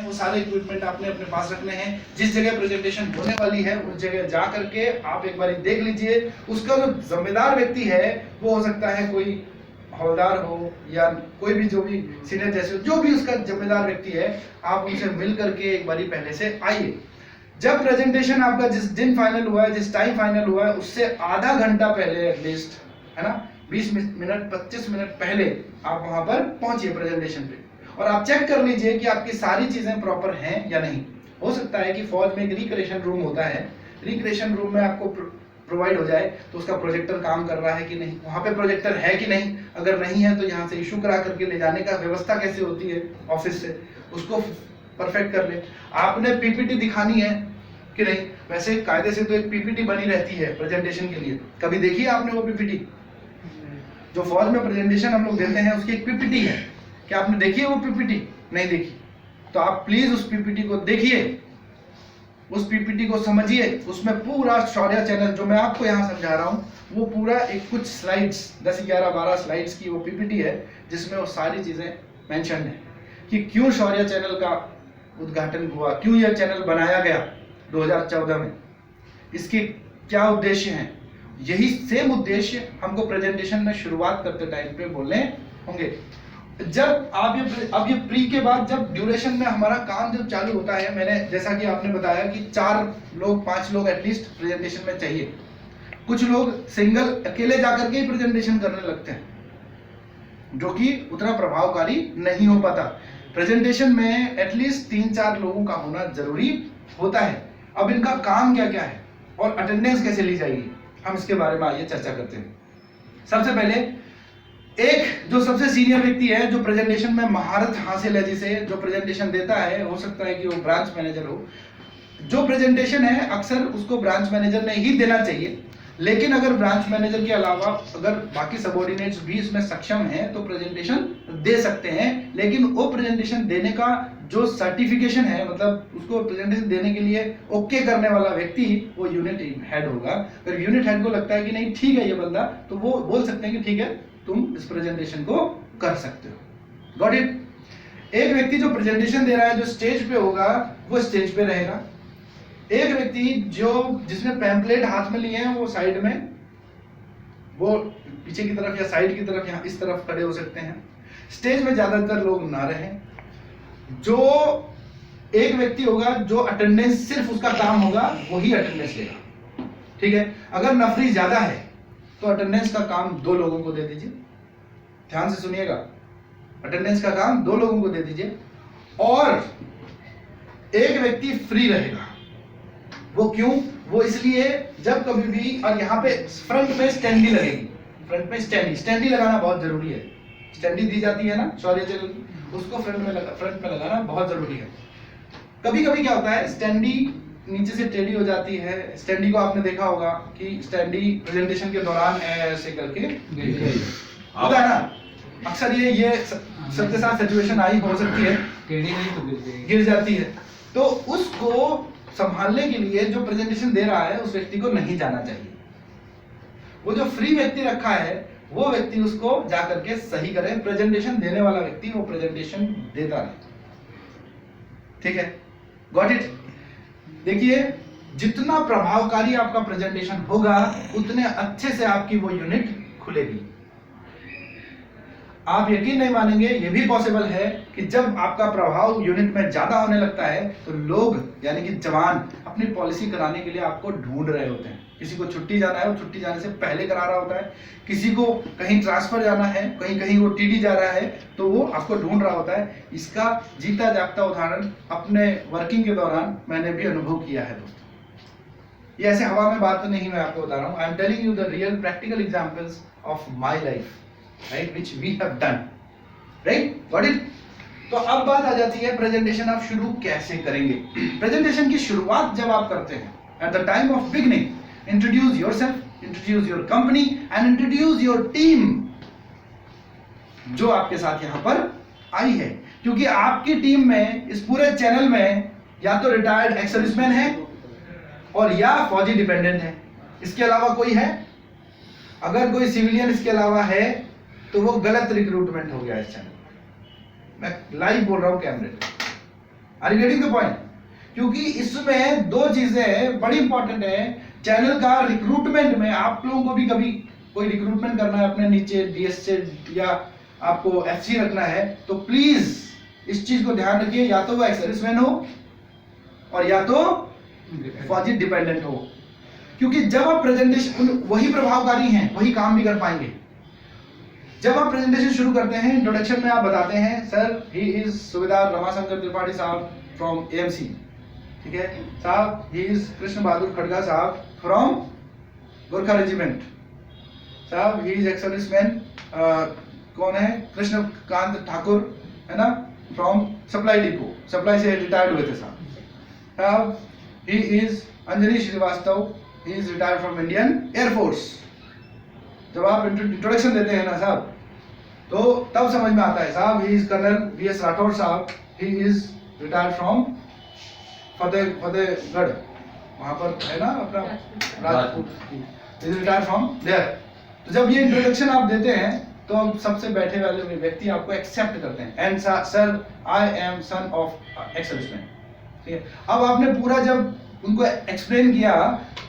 वो सारे इक्विपमेंट आपने अपने पास रखने हैं। जिस जगह प्रेजेंटेशन होने वाली है उस जगह जा करके आप एक बार देख लीजिए। उसका जो जिम्मेदार व्यक्ति है वो हो सकता है कोई हवलदार हो या कोई भी जो भी सीनियर जैसे जो भी उसका जिम्मेदार व्यक्ति है, आप उनसे मिल करके एक बारी पहले से आइए। जब प्रेजेंटेशन आपका जिस दिन फाइनल हुआ है, जिस टाइम फाइनल हुआ है, उससे आधा घंटा पहले एटलीस्ट, है ना, 20 मिनट 25 मिनट पहले आप वहां पर पहुंचिए प्रेजेंटेशन पे, और आप चेक कर लीजिए कि आपकी सारी चीजें प्रॉपर हैं या नहीं। हो सकता है कि फौज में एक रिक्रिएशन रूम होता है, रिक्रिएशन रूम में आपको प्रोवाइड हो जाए तो उसका प्रोजेक्टर काम कर रहा है कि नहीं, वहां पे प्रोजेक्टर है कि नहीं, अगर नहीं है तो यहाँ से इशू करा करके ले जाने का व्यवस्था कैसे होती है ऑफिस से, उसको परफेक्ट कर ले। आपने पीपीटी दिखानी है कि नहीं, वैसे कायदे से तो एक पीपीटी बनी रहती है प्रेजेंटेशन के लिए, कभी देखी है आपने वो पीपीटी? जो फौज में प्रेजेंटेशन हम लोग देते हैं उसकी एक पीपीटी है, क्या आपने देखी है वो पीपीटी? नहीं देखी तो आप प्लीज उस पीपीटी को देखिए, उस पीपीटी को समझिए। उसमें पूरा शौर्य चैनल जो मैं आपको यहाँ समझा रहा हूँ वो पूरा एक कुछ स्लाइड्स 10 11 12 स्लाइड्स की वो पीपीटी है जिसमें वो सारी चीजें मेंशन है कि क्यों शौर्य चैनल का उद्घाटन हुआ, क्यों यह चैनल बनाया गया 2014 में, इसके क्या उद्देश्य हैं। यही सेम उद्देश्य हमको प्रेजेंटेशन में शुरुआत करते टाइम पे बोलने होंगे। जब अब ये प्री के बाद जब ड्यूरेशन में हमारा काम जब चालू होता है, मैंने जैसा कि आपने बताया कि 4 लोग 5 लोग एटलीस्ट प्रेजेंटेशन में चाहिए। कुछ लोग सिंगल अकेले जाकर के ही प्रेजेंटेशन करने लगते हैं जो कि उतना प्रभावकारी नहीं हो पाता। प्रेजेंटेशन में एटलीस्ट 3-4 लोगों का होना जरूरी होता है। अब इनका काम क्या क्या है और अटेंडेंस कैसे ली जाएगी, हम इसके बारे में आइए चर्चा करते हैं। सबसे पहले एक जो सबसे सीनियर व्यक्ति है जो प्रेजेंटेशन में महारत हासिल है, जिसे जो प्रेजेंटेशन देता है, हो सकता है कि वो ब्रांच मैनेजर हो। जो प्रेजेंटेशन है अक्सर उसको ब्रांच मैनेजर ने ही देना चाहिए, लेकिन अगर ब्रांच मैनेजर के अलावा अगर बाकी सबऑर्डिनेट्स भी इसमें सक्षम हैं तो प्रेजेंटेशन दे सकते हैं। लेकिन वो प्रेजेंटेशन देने का जो सर्टिफिकेशन है, मतलब उसको प्रेजेंटेशन देने के लिए ओके करने वाला व्यक्ति वो यूनिट हेड होगा। अगर यूनिट हेड को लगता है कि नहीं ठीक है ये बंदा, तो वो बोल सकते हैं कि ठीक है तुम इस प्रेजेंटेशन को कर सकते हो। Got it. एक व्यक्ति जो प्रेजेंटेशन दे रहा है, जो स्टेज पे होगा, वो स्टेज पे रहेगा। एक व्यक्ति जो जिसने पैम्पलेट हाथ में लिए हैं वो साइड में, वो पीछे की तरफ या साइड की तरफ यहाँ इस तरफ खड़े हो सकते हैं। स्टेज में ज्यादातर लोग ना रहें। जो एक व्यक्ति होगा जो अटेंडेंस सिर्फ उसका काम होगा वही अटेंडेंस लेगा, ठीक है। अगर नफरी ज्यादा है तो अटेंडेंस का काम 2 लोगों को दे दीजिए। ध्यान से सुनिएगा, अटेंडेंस का काम 2 लोगों को दे दीजिए और एक व्यक्ति फ्री रहेगा। वो क्यों? वो इसलिए जब कभी भी, और यहाँ पे फ्रंट में स्टैंडी लगेगी, फ्रंट में स्टैंडी लगाना बहुत जरूरी है। स्टैंडी दी जाती है ना शौर्य चैनल की, उसको फ्रंट में लगाना बहुत जरूरी है। कभी कभी क्या होता है, स्टैंडी नीचे से टेढ़ी हो जाती है। स्टैंडी को आपने देखा होगा कि स्टैंडी प्रेजेंटेशन के दौरान ऐसे करके होता है ना, अक्सर ये सबके साथ सिचुएशन आई हो सकती है, टेढ़ी नहीं तो गिर जाती है। तो उसको संभालने के लिए जो प्रेजेंटेशन दे रहा है उस व्यक्ति को नहीं जाना चाहिए। वो जो फ्री व्यक्ति रखा है वो व्यक्ति उसको जाकर के सही करे। प्रेजेंटेशन देने वाला व्यक्ति वो प्रेजेंटेशन देता रहे, ठीक है। Got it. देखिए जितना प्रभावकारी आपका प्रेजेंटेशन होगा उतने अच्छे से आपकी वो यूनिट खुलेगी। आप यकीन नहीं मानेंगे, ये भी पॉसिबल है कि जब आपका प्रभाव यूनिट में ज्यादा होने लगता है तो लोग यानी कि जवान अपनी पॉलिसी कराने के लिए आपको ढूंढ रहे होते हैं। किसी को छुट्टी जाना है, वो छुट्टी जाने से पहले करा रहा होता है। किसी को कहीं ट्रांसफर जाना है, कहीं वो टीडी जा रहा है, तो वो आपको ढूंढ रहा होता है। इसका जीता जागता उदाहरण अपने वर्किंग के दौरान मैंने भी अनुभव किया है दोस्तों। ये ऐसे हवा में बात तो नहीं मैं आपको बता रहा हूँ। I am telling you the real practical examples of my life, right, which we have done, right, got it। तो अब बात आ जाती है प्रेजेंटेशन आप शुरू कैसे करेंगे। प्रेजेंटेशन की शुरुआत जब आप करते हैं, at the time of beginning, introduce yourself, introduce your company and introduce your team जो आपके साथ यहाँ पर आई है। क्योंकि आपकी टीम में, इस पूरे चैनल में, या तो रिटायर्ड एक्स सर्विसमैन है और या फौजी डिपेंडेंट है। इसके अलावा कोई है? अगर कोई सिविलियन इसके अलावा है तो वो गलत रिक्रूटमेंट हो गया इस चैनल। मैं लाइव बोल रहा हूं कैमरे पे। Are you getting the point? क्योंकि इसमें दो चीजें बड़ी इंपॉर्टेंट है। चैनल का रिक्रूटमेंट में आप लोगों को भी कभी कोई रिक्रूटमेंट करना है अपने नीचे डीएस से या आपको एफसी रखना है, तो प्लीज इस चीज को ध्यान रखिए, या तो वो एक्स-सर्विसमैन हो और या तो फौजी डिपेंडेंट हो। क्योंकि जब आप प्रेजेंटेशन, वही प्रभावकारी हैं, वही काम भी कर पाएंगे। जब आप प्रेजेंटेशन शुरू करते हैं, इंट्रोडक्शन में आप बताते हैं सर ही इज सूबेदार रमाशंकर त्रिपाठी साहब फ्रॉम एएमसी, ठीक है साहब, ही इज कृष्ण बहादुर खड़गा साहब फ्रॉम गोरखा रेजिमेंट, साहब ही इज एक्स-सर्विसमैन कौन है, कृष्णकांत ठाकुर है ना, फ्रॉम सप्लाई डिपो, सप्लाई से रिटायर्ड हुए थे साहब, he is Anjani Srivastava, he is retired from Indian air force. जब आप इंट्रोडक्शन देते हैं ना साहब, तो तब समझ में आता है साहब he is colonel VS Rathore साहब, he is retired from Fatehgarh, वहां पर है ना अपना Rajput, is retired from there. तो जब ये इंट्रोडक्शन आप देते हैं तो सबसे बैठे वाले व्यक्ति आपको एक्सेप्ट करते हैं, and sir I am son of ex-serviceman, ठीक है। अब आपने पूरा जब उनको एक्सप्लेन किया,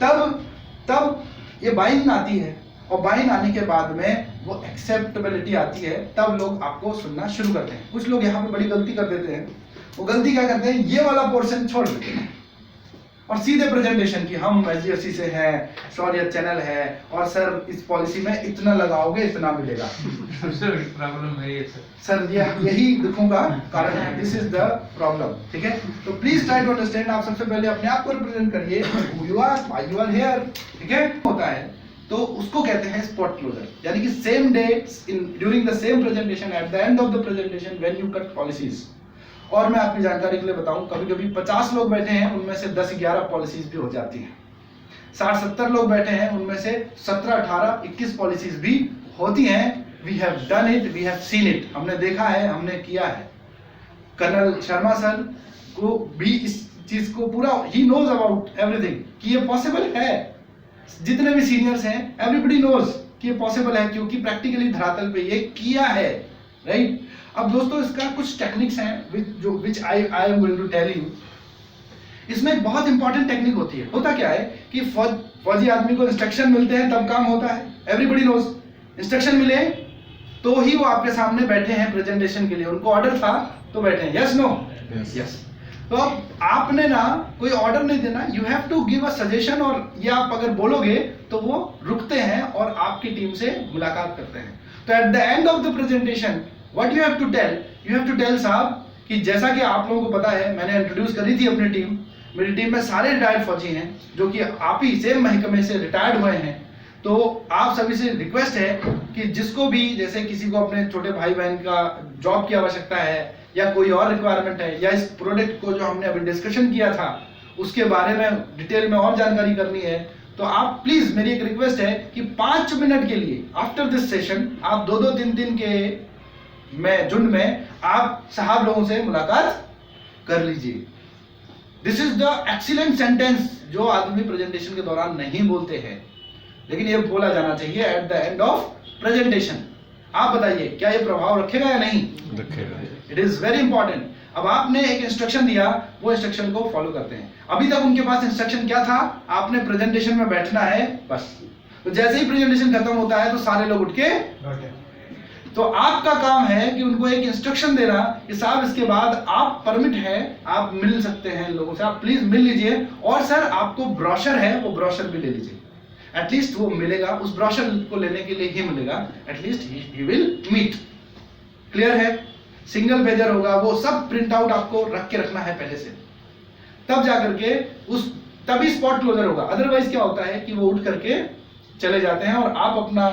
तब ये बाइंग आती है, और बाइंग आने के बाद में वो एक्सेप्टेबिलिटी आती है, तब लोग आपको सुनना शुरू करते हैं। कुछ लोग यहाँ पे बड़ी गलती कर देते हैं, वो गलती क्या करते हैं, ये वाला पोर्शन छोड़ देते हैं और सीधे प्रेजेंटेशन की हम एसजीएफसी से हैं, शौर्य चैनल है, और सर इस पॉलिसी में इतना लगाओगे इतना मिलेगा। सर प्रॉब्लम है ये सर यही दुखों का कारण है, दिस इज द प्रॉब्लम, ठीक है। तो प्लीज ट्राई टू अंडरस्टैंड, आप सबसे पहले अपने आप को रिप्रेजेंट करिए, who you are, why you are here, ठीक है। होता है तो उसको कहते हैं स्पॉट क्लोजर, यानी कि same day during the same presentation, eight the end of the presentation when you cut policies. और मैं आपकी जानकारी के लिए बताऊं, कभी-कभी 50 लोग बैठे हैं, उनमें से 10-11 पॉलिसीज भी हो जाती हैं। 60-70 लोग बैठे हैं, उनमें से 17-18-21 पॉलिसीज भी होती हैं। We have done it, we have seen it, हमने देखा है, हमने किया है। कर्नल शर्मा सर को भी इस चीज को पूरा ही नोज अबाउट एवरीथिंग कि ये पॉसिबल है। जितने भी सीनियर्स हैं, एवरीबडी नोज कि ये पॉसिबल है, क्योंकि प्रैक्टिकली धरातल पे ये किया है, राइट। अब दोस्तों इसका कुछ टेक्निक्स हैं which I am going to tell you. इसमें एक बहुत इंपॉर्टेंट टेक्निक होती है। होता क्या है कि फौजी आदमी को इंस्ट्रक्शन मिलते हैं तब काम होता है, एवरीबडी नोज। इंस्ट्रक्शन मिले तो ही वो आपके सामने बैठे हैं प्रेजेंटेशन के लिए, उनको ऑर्डर था तो बैठे हैं, यस नो यस। तो अब आपने ना कोई ऑर्डर नहीं देना, you have to give a suggestion, और ये आप अगर बोलोगे तो वो रुकते हैं और आपकी टीम से मुलाकात करते हैं। तो at the end of the presentation what you have to tell, you have to tell साहब कि जैसा कि आप लोगों को पता है, मैंने इंट्रोड्यूस करी थी अपनी टीम, मेरी टीम में सारे रिटायर्ड फौजी हैं, जो कि आप ही सेम महकमे से रिटायर्ड हुए हैं। तो आप सभी से रिक्वेस्ट है कि जिसको भी, जैसे किसी को अपने छोटे भाई बहन का जॉब की आवश्यकता है, या कोई और रिक्वायरमेंट है, या इस प्रोडक्ट को जो हमने अभी डिस्कशन किया था उसके बारे में डिटेल में और जानकारी करनी है, तो आप प्लीज, मेरी एक रिक्वेस्ट है कि 5 मिनट के लिए आफ्टर दिस सेशन आप 2-2, 3-3 के झुंड में आप साहब लोगों से मुलाकात कर लीजिए। This is the excellent sentence जो आदमी प्रेजेंटेशन के दौरान नहीं बोलते हैं, लेकिन ये बोला जाना चाहिए eight the end of presentation. आप बताइए क्या ये प्रभाव रखेगा या नहीं रखेगा? It is very important. अब आपने एक इंस्ट्रक्शन दिया, वो इंस्ट्रक्शन को फॉलो करते हैं। अभी तक उनके पास इंस्ट्रक्शन क्या था, आपने प्रेजेंटेशन में बैठना है बस। तो जैसे ही प्रेजेंटेशन खत्म होता है तो सारे लोग उठ के, तो आपका काम है कि उनको एक इंस्ट्रक्शन देना कि साहब इसके बाद आप परमिट है, आप मिल सकते हैं लोगों से, आप प्लीज मिल लीजिए, और सर आपको ब्रोशर है वो ब्रोशर भी ले लीजिए, एटलीस्ट वो मिलेगा, उस ब्रोशर को लेने के लिए ही मिलेगा, at least he will meet. Clear है? सिंगल पेजर होगा, वो सब प्रिंट आउट आपको रख के रखना है पहले से, तब जाकर के तभी स्पॉट क्लोजर होगा। अदरवाइज क्या होता है कि वो उठ करके चले जाते हैं और आप अपना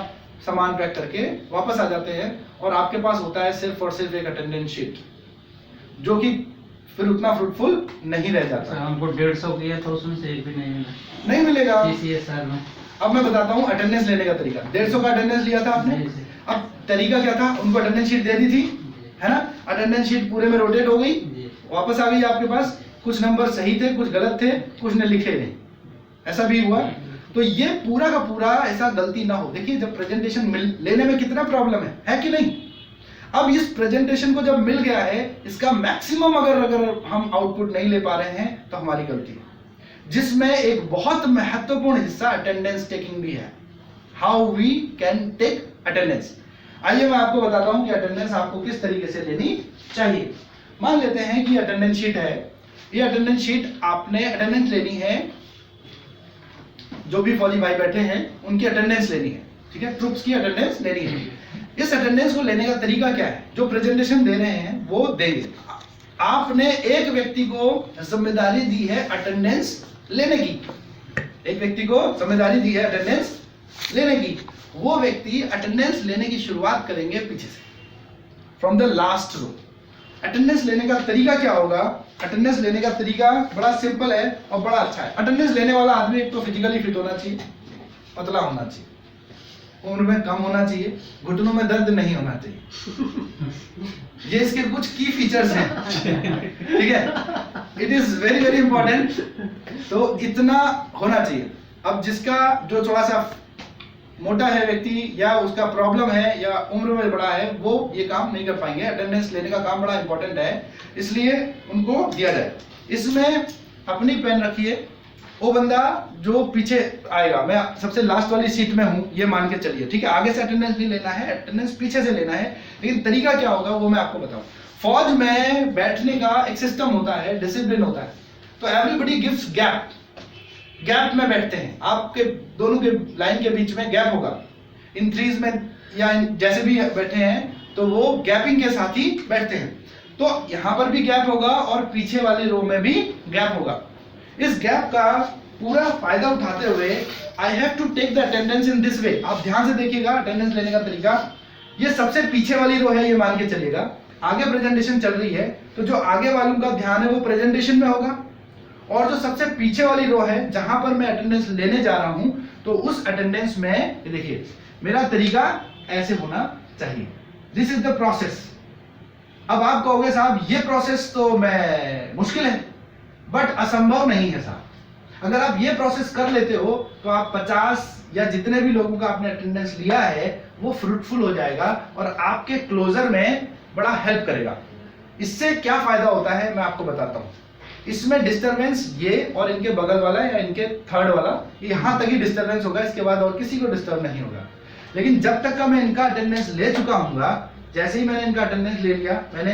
सामान पैक करके वापस आ जाते हैं, और आपके पास होता है सिर्फ और सिर्फ एक अटेंडेंस शीट, जो कि फिर उतना फ्रूटफुल नहीं रह जाता। हमको 150 किया था, उसमें से एक भी नहीं मिला, नहीं मिलेगा। CCSR में अब मैं बताता हूँ अटेंडेंस लेने का तरीका। 150 का अटेंडेंस लिया था आपने, अब तरीका क्या था, उनको अटेंडेंस शीट दे दी थी, है ना, अटेंडेंस शीट पूरे में रोटेट हो गई, वापस आ गई आपके पास, कुछ नंबर सही थे, कुछ गलत थे, कुछ ने लिखे नहीं, ऐसा भी हुआ। तो ये पूरा का पूरा ऐसा गलती ना हो। देखिए जब प्रेजेंटेशन लेने में कितना प्रॉब्लम है कि नहीं। अब इस प्रेजेंटेशन को जब मिल गया है, इसका मैक्सिमम अगर हम आउटपुट नहीं ले पा रहे हैं तो हमारी गलती है, जिसमें एक बहुत महत्वपूर्ण हिस्सा अटेंडेंस टेकिंग भी है। How we can take attendance. आइए मैं आपको बताता हूं कि अटेंडेंस आपको किस तरीके से लेनी चाहिए। मान लेते हैं कि अटेंडेंस शीट है, ये अटेंडेंस शीट आपने अटेंडेंस लेनी है, जो भी फौजी भाई बैठे हैं उनकी अटेंडेंस लेनी है, ठीक है, ट्रूप्स की अटेंडेंस लेनी है। इस अटेंडेंस को लेने का तरीका क्या है? जो प्रेजेंटेशन दे रहे हैं वो देंगे। आपने एक व्यक्ति को जिम्मेदारी दी है अटेंडेंस लेने की, एक व्यक्ति को जिम्मेदारी दी है अटेंडेंस लेने की। वो व्यक्ति अटेंडेंस लेने की शुरुआत करेंगे पीछे से, from the last row. Attendance लेने का तरीका क्या होगा? अटेंडेंस लेने का तरीका बड़ा सिंपल है और बड़ा अच्छा है। अटेंडेंस लेने वाला आदमी एक तो फिजिकली फिट होना चाहिए, पतला होना चाहिए, उम्र में कम होना चाहिए, घुटनों में दर्द नहीं होना चाहिए। ये इसके कुछ की फीचर्स हैं, ठीक है, it is very very important. तो इतना होना चाहिए। अब जिसका जो थोड़ा सा मोटा है व्यक्ति, या उसका प्रॉब्लम है, या उम्र में बड़ा है, वो ये काम नहीं कर पाएंगे। अटेंडेंस लेने का काम बड़ा इंपॉर्टेंट है, इसलिए उनको दिया जाए। इसमें अपनी पेन रखिए। वो बंदा जो पीछे आएगा, मैं सबसे लास्ट वाली सीट में हूं, ये मान के चलिए, ठीक है। आगे से अटेंडेंस नहीं लेना है, अटेंडेंस पीछे से लेना है। लेकिन तरीका क्या होगा वो मैं आपको बताऊं। फौज में बैठने का एक सिस्टम होता है, डिसिप्लिन होता है। तो एवरीबडी गिव्स गैप, गैप में बैठते हैं। आपके दोनों के लाइन के बीच में गैप होगा। इन थ्रीज में या जैसे भी बैठे हैं तो वो गैपिंग के साथ ही बैठते हैं। तो यहाँ पर भी गैप होगा और पीछे वाली रो में भी गैप होगा। इस गैप का पूरा फायदा उठाते हुए I have to take the attendance in this way. आप ध्यान से देखिएगा अटेंडेंस लेने का तरीका। ये सबसे पीछे वाली रो है, ये मान के चलिएगा। आगे प्रेजेंटेशन चल रही है तो जो आगे वालों का ध्यान है वो प्रेजेंटेशन में होगा, और जो सबसे पीछे वाली रो है जहां पर मैं अटेंडेंस लेने जा रहा हूं, तो उस अटेंडेंस में ये देखिए मेरा तरीका ऐसे होना चाहिए। This is the process. अब आप कहोगे साहब ये प्रोसेस तो मैं मुश्किल है, बट असंभव नहीं है साहब। अगर आप ये प्रोसेस कर लेते हो तो आप 50 या जितने भी लोगों का आपने अटेंडेंस लिया है वो फ्रूटफुल हो जाएगा और आपके क्लोजर में बड़ा हेल्प करेगा। इससे क्या फायदा होता है मैं आपको बताता हूं। इसमें डिस्टरबेंस ये और इनके बगल वाला या इनके थर्ड वाला, यहां तक ही डिस्टरबेंस होगा, इसके बाद और किसी को डिस्टर्ब नहीं होगा। लेकिन जब तक का मैं इनका अटेंडेंस ले चुका हूंगा, जैसे ही मैंने इनका अटेंडेंस ले लिया, मैंने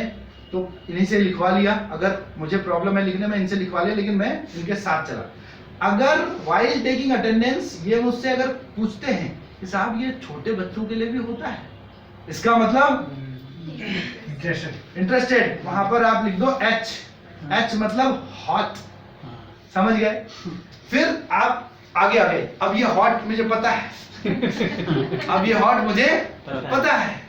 तो इन्हीं से लिखवा लिया। अगर मुझे प्रॉब्लम है लिखने में, इनसे लिखवा लिया, लेकिन मैं इनके साथ चला। अगर वाइल टेकिंग अटेंडेंस ये मुझसे अगर पूछते हैं कि साहब ये छोटे बच्चों के लिए भी होता है, इसका मतलब इंटरेस्टेड, वहां पर आप लिख दो एच। एच मतलब हॉट, समझ गए। फिर आप आगे आगे, अब ये हॉट मुझे पता है अब ये हॉट मुझे पता है,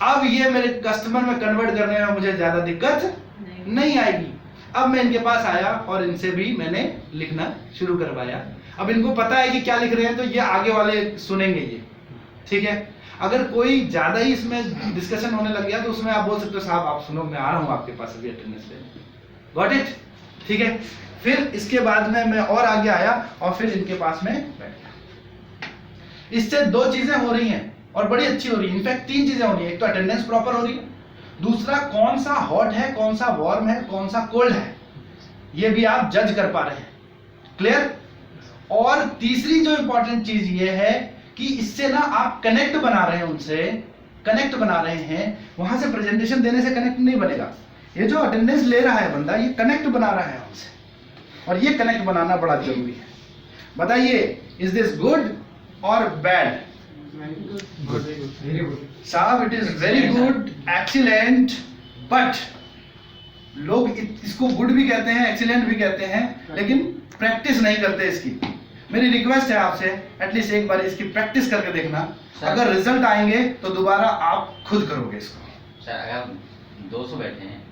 अब ये मेरे कस्टमर में कन्वर्ट करने में मुझे ज्यादा दिक्कत नहीं आएगी। अब मैं इनके पास आया और इनसे भी मैंने लिखना शुरू करवाया। अब इनको पता है कि क्या लिख रहे हैं, तो ये आगे वाले सुनेंगे ये, ठीक है। अगर कोई ज्यादा ही इसमें डिस्कशन होने लग गया तो उसमें आप बोल सकते हो साहब आप सुनो, मैं आ रहा हूं आपके पास अभी अटेंडेंस लेने। गॉट इट, ठीक है। फिर इसके बाद में मैं और आगे आया और फिर इनके पास में बैठ गया। इससे दो चीजें हो रही हैं और बड़ी अच्छी हो रही है। इनफैक्ट 3 चीजें हो रही है। एक तो अटेंडेंस प्रॉपर हो रही है, दूसरा कौन सा हॉट है, कौन सा वार्म है, कौन सा कोल्ड है, ये भी आप जज कर पा रहे हैं। क्लियर। और तीसरी जो इंपॉर्टेंट चीज ये है कि इससे ना आप कनेक्ट बना रहे हैं, उनसे कनेक्ट बना रहे हैं। वहां से प्रेजेंटेशन देने से कनेक्ट नहीं बनेगा। ये जो अटेंडेंस ले रहा है बंदा, ये कनेक्ट बना रहा है उनसे, और ये कनेक्ट बनाना बड़ा जरूरी है। बताइए, इज दिस गुड और बैड? साहब it is very good, excellent, but लोग इसको गुड भी कहते हैं, एक्सीलेंट भी कहते हैं, लेकिन प्रैक्टिस नहीं करते इसकी। मेरी रिक्वेस्ट है आपसे, एटलीस्ट एक बार इसकी प्रैक्टिस करके देखना। अगर रिजल्ट आएंगे तो दोबारा आप खुद करोगे इसको। सर अगर 200 बैठे हैं